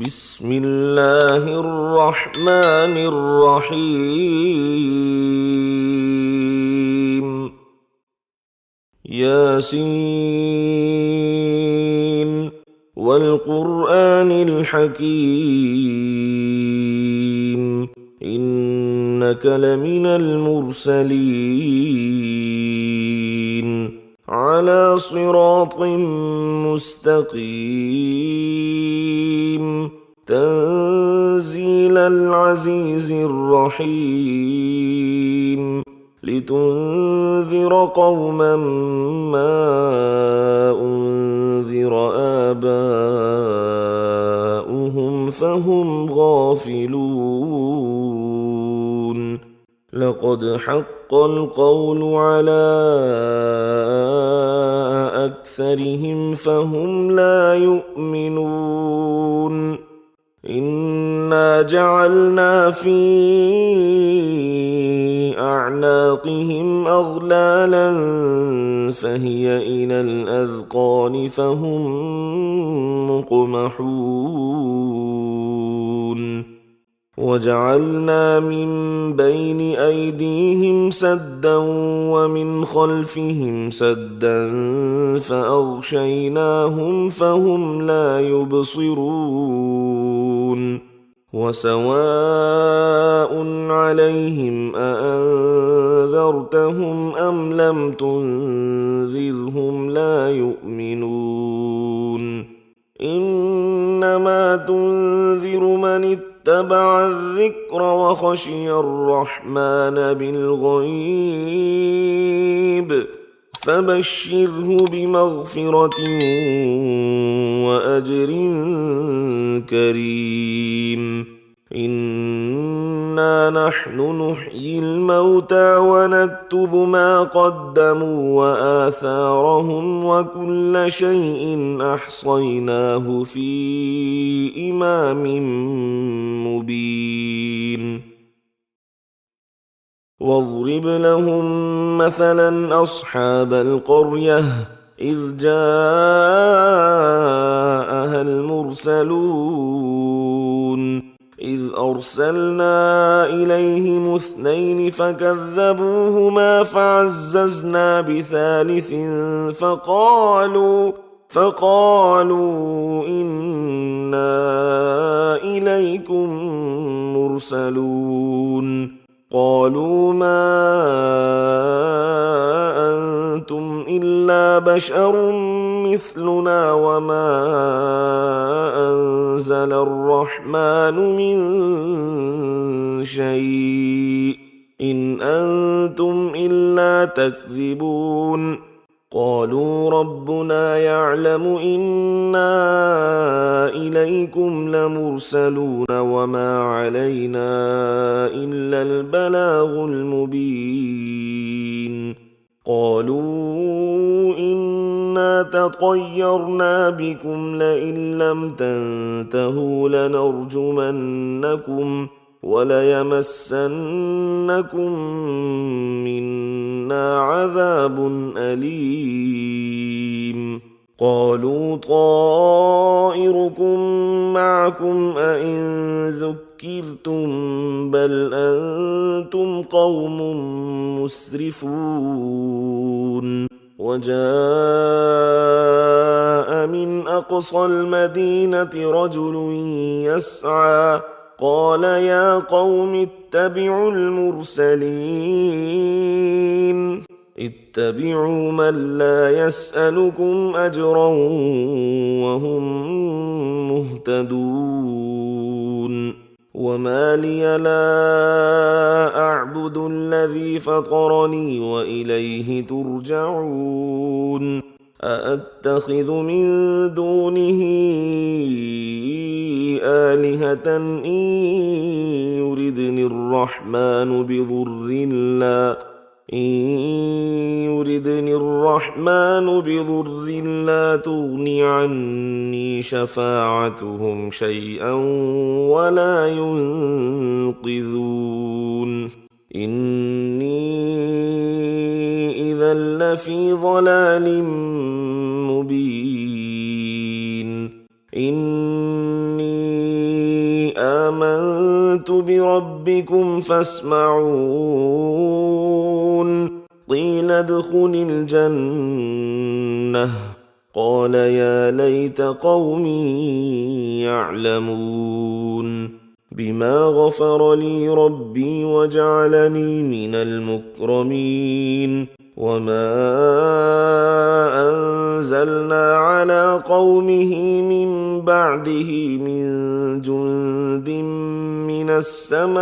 بسم الله الرحمن الرحيم. ياسين والقرآن الحكيم إنك لمن المرسلين على صراط مستقيم تنزيل العزيز الرحيم لتنذر قوما ما أنذر آباؤهم فهم غافلون لقد حق القول على أكثرهم فهم لا يؤمنون إنا جعلنا في أعناقهم أغلالا فهي إلى الأذقان فهم مقمحون وجعلنا من بين أيديهم سدا ومن خلفهم سدا فأغشيناهم فهم لا يبصرون وسواء عليهم أأنذرتهم أم لم تنذرهم لا يؤمنون إنما تنذر من اتبع الذكر وخشي الرحمن بالغيب فبشره بمغفرة وأجر كريم إنا نحن نحيي الموتى ونكتب ما قدموا وآثارهم وكل شيء أحصيناه في إمام مبين واضرب لهم مثلا أصحاب القرية إذ جاءها المرسلون إذ أرسلنا إليهم اثنين فكذبوهما فعززنا بثالث فقالوا إنا إليكم مرسلون قالوا ما أنتم إلا بشر مثلنا وما أنزل الرحمن من شيء إن أنتم إلا تكذبون قالوا ربنا يعلم إنا إليكم لمرسلون وما علينا إلا البلاغ المبين قالوا إنا تطيرنا بكم لئن لم تنتهوا لنرجمنكم وليمسنكم منا عذاب أليم قالوا طائركم معكم أئن ذكرتم بل أنتم قوم مسرفون وجاء من أقصى المدينة رجل يسعى قال يا قوم اتبعوا المرسلين اتبعوا من لا يسألكم أجرا وهم مهتدون وما لي لا أعبد الذي فطرني وإليه ترجعون أأتخذ من دونه آلهة إن يردني الرحمن بضر لا تغن عني شفاعتهم شيئا ولا ينقذون إني إذا لفي ضلال مبين إني آمنت بربكم فاسمعون قيل ادخل الجنة قال يا ليت قومي يعلمون بما غفر لي ربي وجعلني من المكرمين وما أنزلنا على قومه من بعده من جند من السماء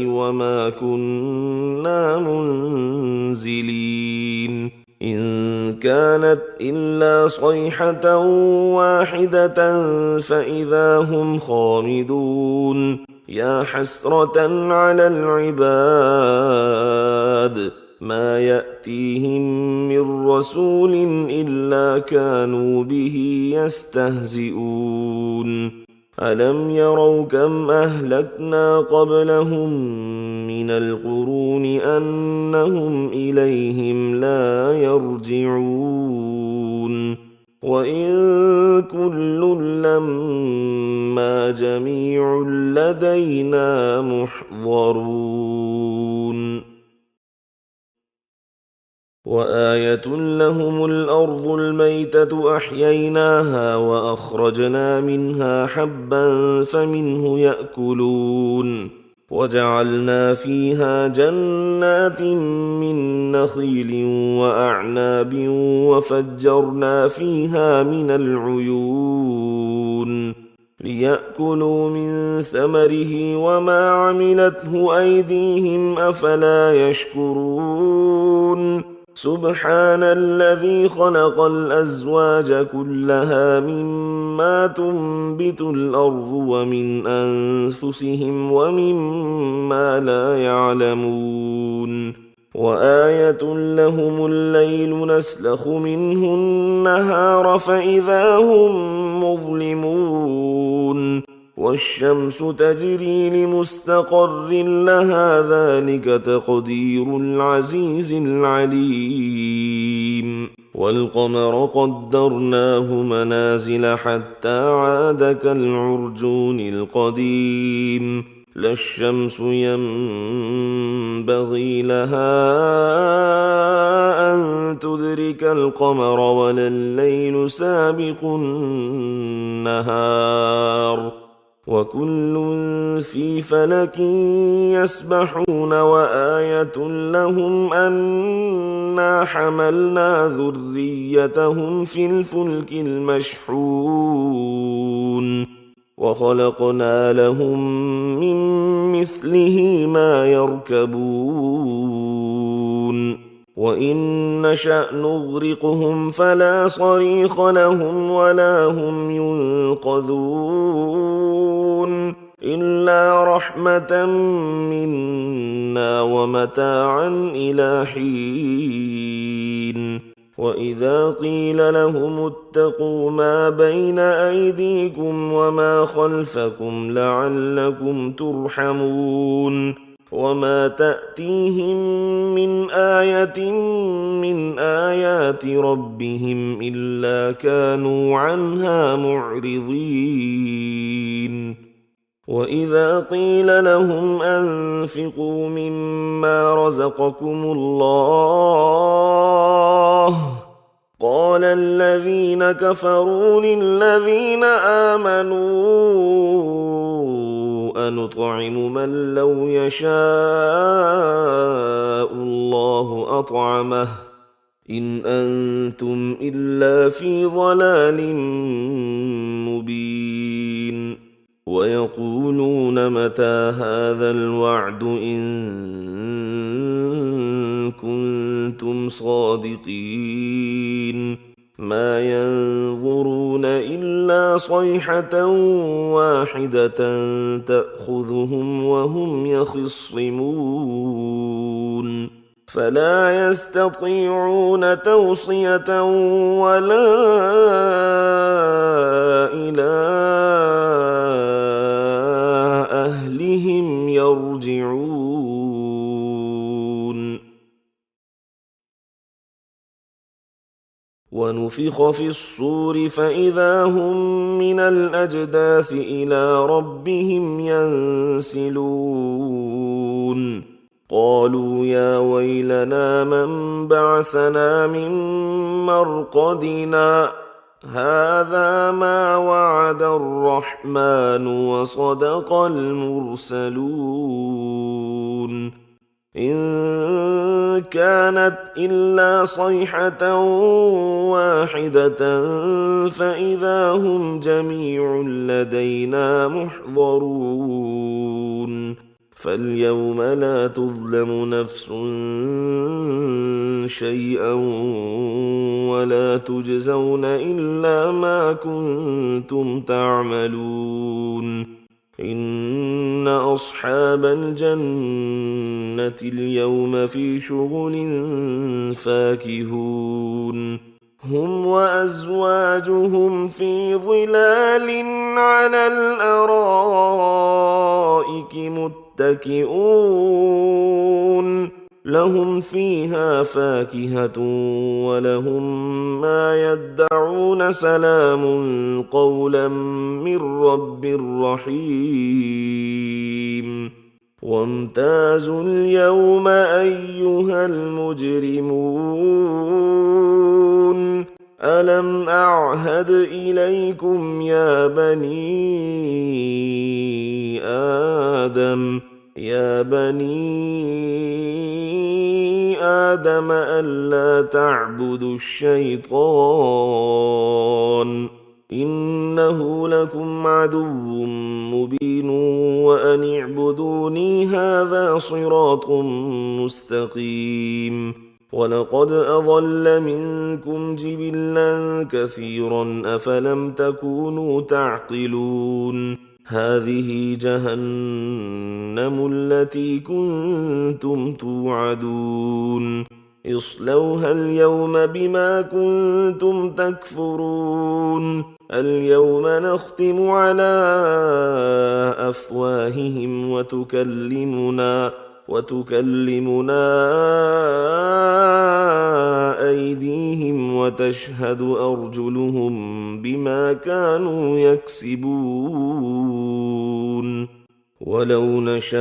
وما كنا منزلين إن كانت إلا صيحة واحدة فإذا هم خامدون يا حسرة على العباد ما يأتيهم من رسول إلا كانوا به يستهزئون ألم يروا كم أهلكنا قبلهم من القرون أنهم إليهم لا يرجعون وإن كل لما جميع لدينا محضرون وآية لهم الأرض الميتة أحييناها وأخرجنا منها حبا فمنه يأكلون وجعلنا فيها جنات من نخيل وأعناب وفجرنا فيها من العيون ليأكلوا من ثمره وما عملته أيديهم أفلا يشكرون سبحان الذي خلق الأزواج كلها مما تنبت الأرض ومن أنفسهم ومما لا يعلمون وآية لهم الليل نسلخ منه النهار فإذا هم مظلمون والشمس تجري لمستقر لها ذلك تقدير العزيز العليم والقمر قدرناه منازل حتى عاد كالعرجون القديم لا الشمس ينبغي لها أن تدرك القمر ولا الليل سابق النهار وكل في فلك يسبحون وآية لهم أنا حملنا ذريتهم في الفلك المشحون وخلقنا لهم من مثله ما يركبون وإن نشأ نغرقهم فلا صريخ لهم ولا هم ينقذون إلا رحمة منا ومتاعا إلى حين وإذا قيل لهم اتقوا ما بين أيديكم وما خلفكم لعلكم ترحمون وما تأتيهم من آية من آيات ربهم إلا كانوا عنها معرضين وإذا قيل لهم أنفقوا مما رزقكم الله قال الذين كفروا للذين آمنوا أنطعم من لو يشاء الله أطعمه إن أنتم إلا في ضلال مبين ويقولون متى هذا الوعد إن كنتم صادقين ما ينظرون إلا صيحة واحدة تأخذهم وهم يخصمون فلا يستطيعون توصية ولا إلى أهلهم يرجعون ونفخ في الصور فإذا هم من الأجداث إلى ربهم ينسلون قالوا يا ويلنا من بعثنا من مرقدنا هذا ما وعد الرحمن وصدق المرسلون إن كانت إلا صيحة واحدة فإذا هم جميع لدينا محضرون فاليوم لا تظلم نفس شيئا ولا تجزون إلا ما كنتم تعملون إن أصحاب الجنة اليوم في شغل فاكهون هم وأزواجهم في ظلال على الأرائك متكئون لهم فيها فاكهة ولهم ما يدعون سلام قولا من رب رحيم وامتازوا اليوم أيها المجرمون ألم أعهد إليكم يا بني آدم ألا تعبدوا الشيطان إنه لكم عدو مبين وأن اعبدوني هذا صراط مستقيم ولقد أضل منكم جبلا كثيرا أفلم تكونوا تعقلون هذه جهنم التي كنتم توعدون اصلوها اليوم بما كنتم تكفرون اليوم نختم على أفواههم وتكلمنا أيديهم وتشهد أرجلهم بما كانوا يكسبون ولو نشاء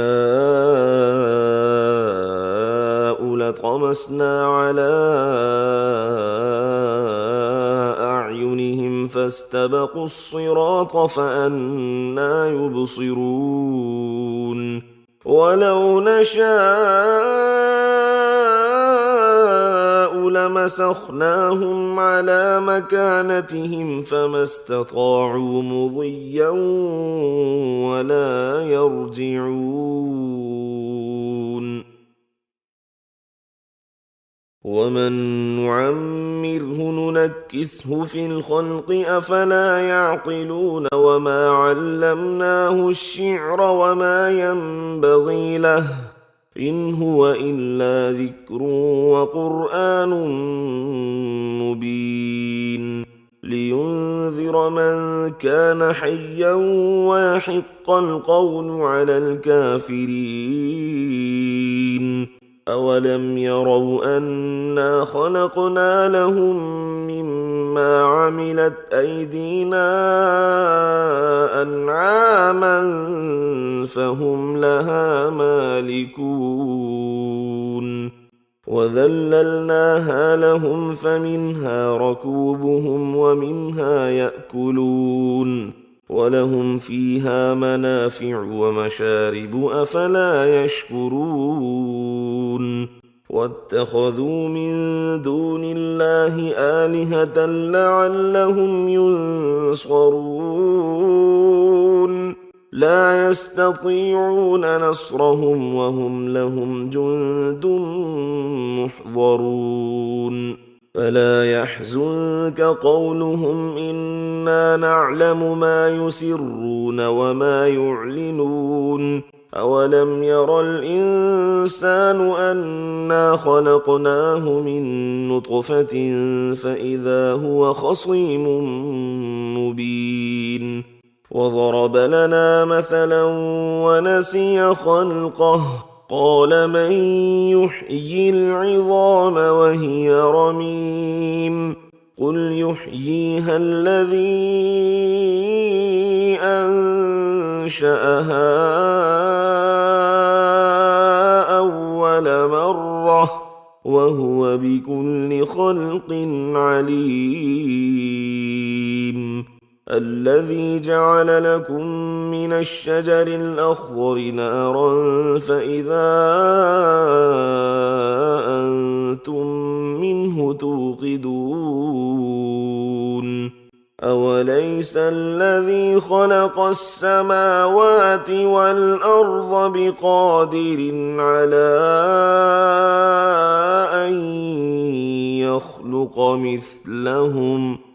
لطمسنا على أعينهم فاستبقوا الصراط فأنى يبصرون ولو نشاء لمسخناهم على مكانتهم فما استطاعوا مضيا ولا يرجعون ومن نعمره ننكسه في الخلق أفلا يعقلون وما علمناه الشعر وما ينبغي له إن هو إلا ذكر وقرآن مبين لينذر من كان حيا ويحق القول على الكافرين أولم يروا أنا خلقنا لهم مما عملت أيدينا أنعاما فهم لها مالكون وذللناها لهم فمنها ركوبهم ومنها يأكلون ولهم فيها منافع ومشارب أفلا يشكرون واتخذوا من دون الله آلهة لعلهم ينصرون لا يستطيعون نصرهم وهم لهم جند محضرون فلا يحزنك قولهم إنا نعلم ما يسرون وما يعلنون أولم ير الإنسان أنا خلقناه من نطفة فإذا هو خصيم مبين وضرب لنا مثلا ونسي خلقه قال من يحيي العظام وهي رميم قل يحييها الذي أنشأها أول مرة وهو بكل خلق عليم الذي جعل لكم من الشجر الأخضر نارا فإذا أنتم منه توقدون أوليس الذي خلق السماوات والأرض بقادر على أن يخلق مثلهم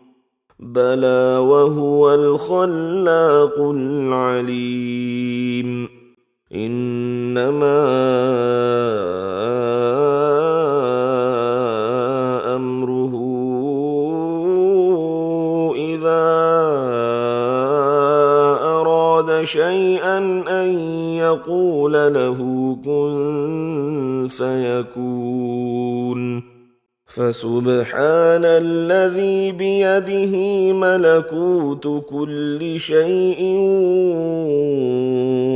بلى وهو الخلاق العليم إنما أمره إذا أراد شيئا أن يقول له كن فيكون فسبحان الذي بيده ملكوت كل شيء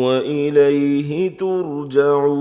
وإليه ترجعون